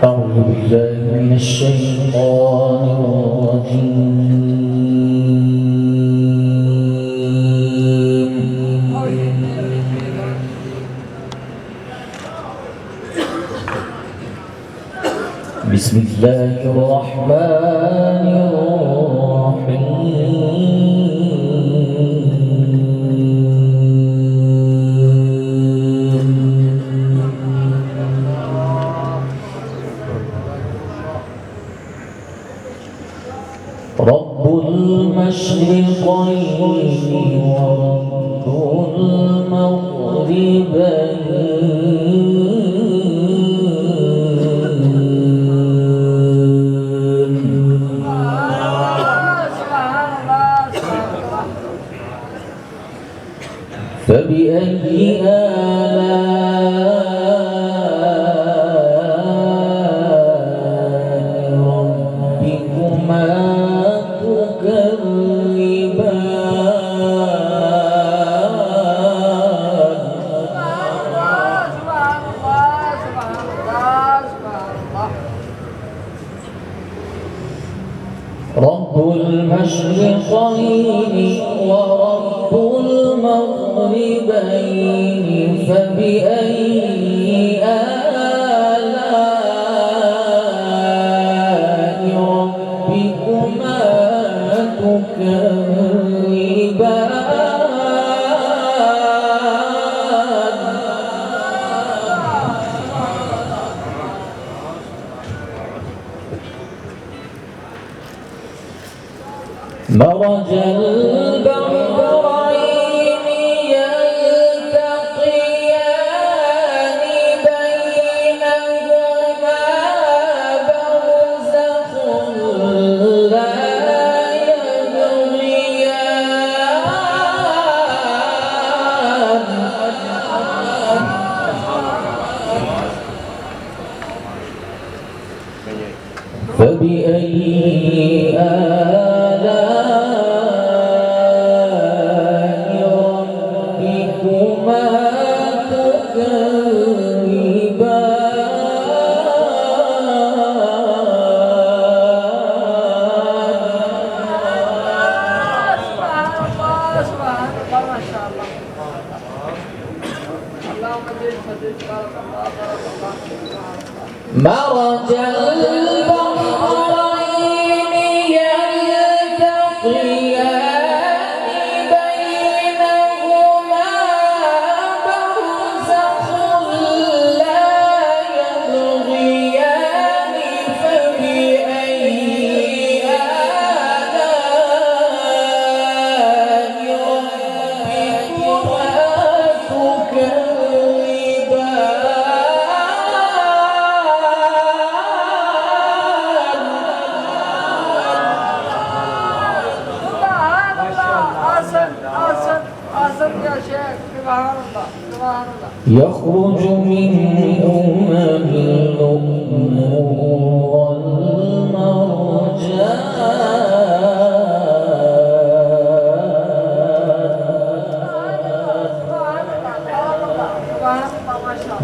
أعوذ بالله من الشيطان الرجيم. بسم الله الرحمن رب المشرقين ورب المغربين فبأي آلاء ربكما رب المشرقين ورب المغربين فبأي آلاء ربكما تكذبان مرج البحرين يلتقيان بينهما برزخ لا يبغيان فبأي مرج البحرين يلتقيان بينهما برزخ لا يبغيان فبأي آلاء ربكما يخرج منهما اللؤلؤ والمرجان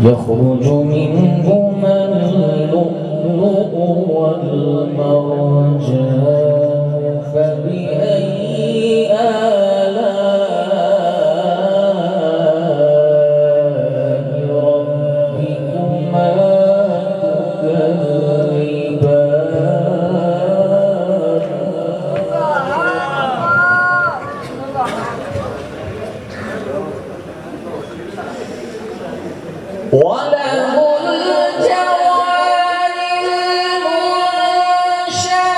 يخرج منهما اللؤلؤ والمرجان فبأي وله الجوار المنشآت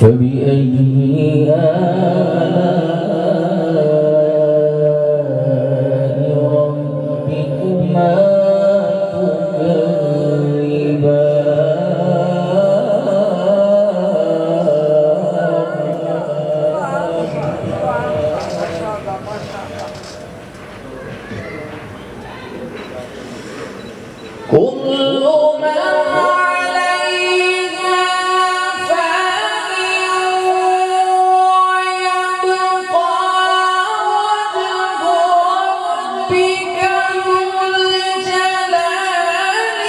فبأي آلاء ربكما تكذبان كل من عليها فان ويبقى وجه ربك ذو الجلال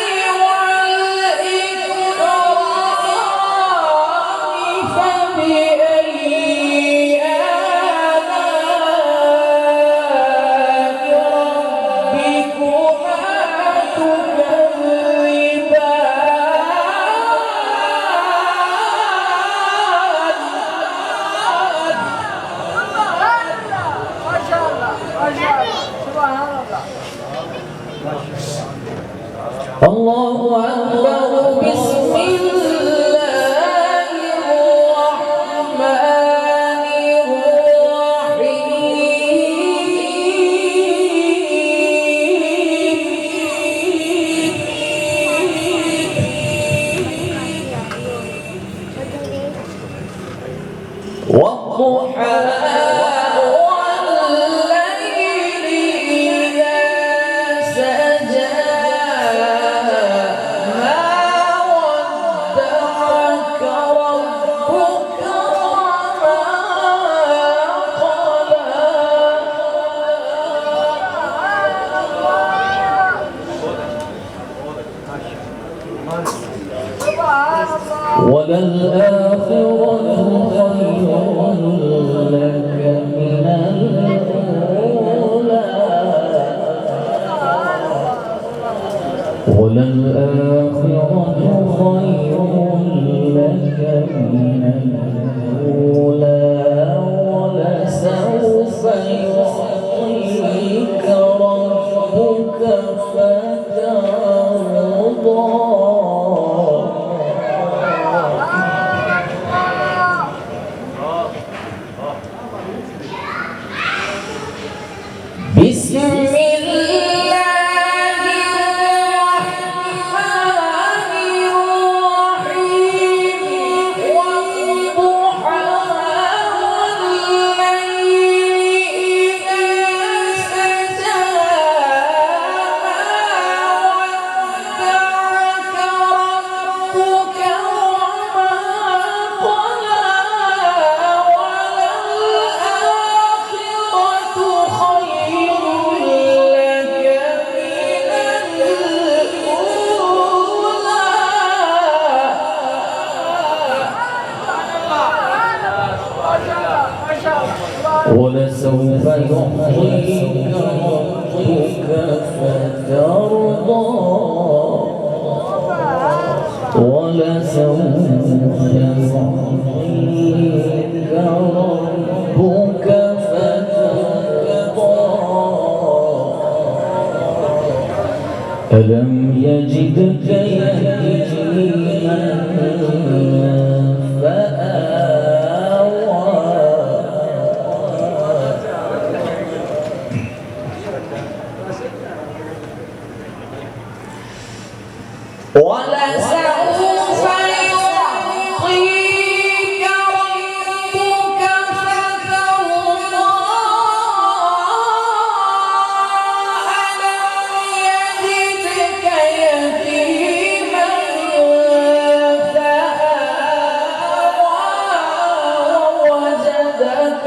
والإكرام فبأي آلاء ربكما الله أكبر بسم الله الرحمن الرحيم والضحى وللآخرة خير لك من الأولى وللآخرة خير لك من الأولى ولسوف يعطيك ربك فترضى بسم الله الرحمن الرحيم والضحى والليل إذا سجى ما ودعك ربك وما ولسوف يعطيك ربك فترضى ولسوف يعطيك ربك فترضى ألم يجدك يتيما ولسوف يعطيك ربك فترضى ألم يجدك يتيما فآوى ووجدك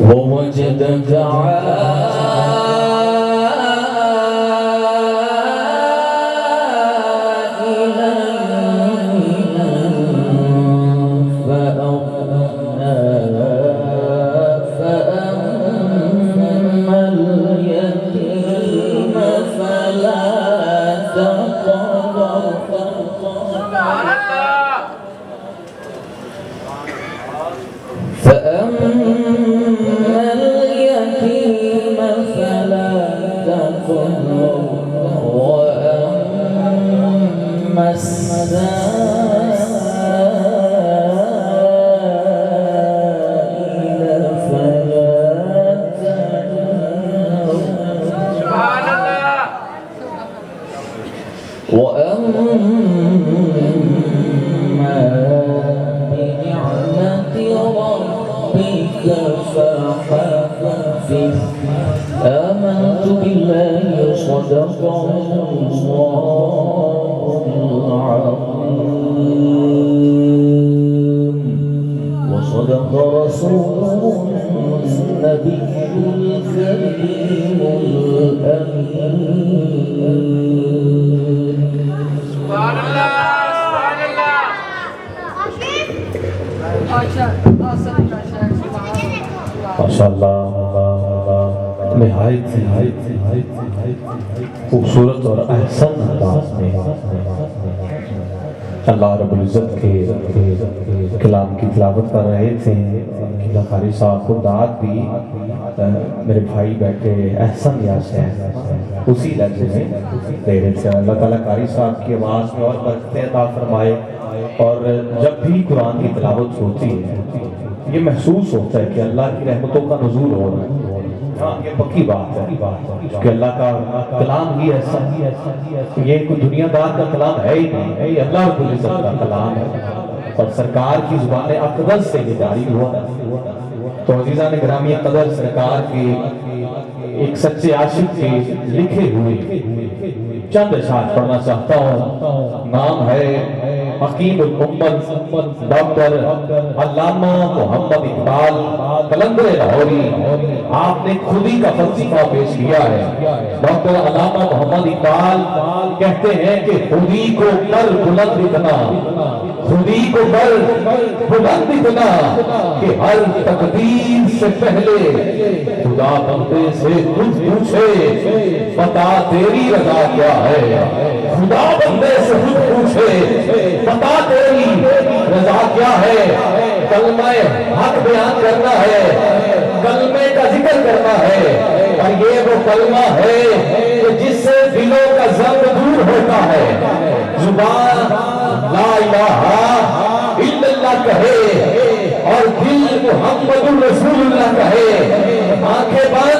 ووجدك عائلا فأغنى السائل فلا تنهر وأما بنعمة ربك فحدث آمنت بالله صدق الله العظيم وصدق رسوله النبي الكريم الأمين. سبحان الله سبحان الله ماشاء اللہ نہایت خوبصورت اور احسن انداز میں اللہ رب العزت کے کلام کی تلاوت کر رہے تھے. قاری صاحب کو داد بھی میرے بھائی بیٹھے احسن یاس ہے اسی لہجے میں دے رہے تھے. اللہ تعالیٰ قاری صاحب کی آواز میں اور برکتیں عطا فرمائے. اور جب بھی قرآن کی تلاوت ہوتی ہے یہ محسوس ہوتا ہے کہ اللہ کی رحمتوں کا نزول ہو رہا ہے. ہاں یہ پکی بات ہے کہ اللہ کا کلام ہی ایسا یہ کوئی دنیا دار کا کلام ہے ہی نہیں, یہ اللہ رب العزت کا کلام ہے. اور سرکار کی زبان اقدس سے یہ جاری ہوا. تو عزیزان گرامی قدر سرکار کے ایک سچے عاشق کے لکھے ہوئے چند اشعار پڑھنا چاہتا ہوں. نام ہے حکیم الامت ڈاکٹر علامہ محمد اقبال قلندر لاہوری. آپ نے خود ہی کا فلسفہ پیش کیا ہے. ڈاکٹر علامہ محمد اقبال کہتے ہیں کہ خودی کو کر بلند اتنا, خودی کو کر بلند اتنا کہ ہر تقدیر سے پہلے خدا بندے سے خود پوچھے بتا تیری رضا کیا ہے. خدا بندے سے خود پوچھے بتا تیری رضا کیا ہے. کلمہ حق بیان کرنا ہے, کلمے کا ذکر کرنا ہے, اور یہ وہ کلمہ ہے کہ جس سے دلوں کا ضرب دور ہوتا ہے. زبان لا الہ الا اللہ کہے اور دل محمد الرسول اللہ کہے. آنکھیں بند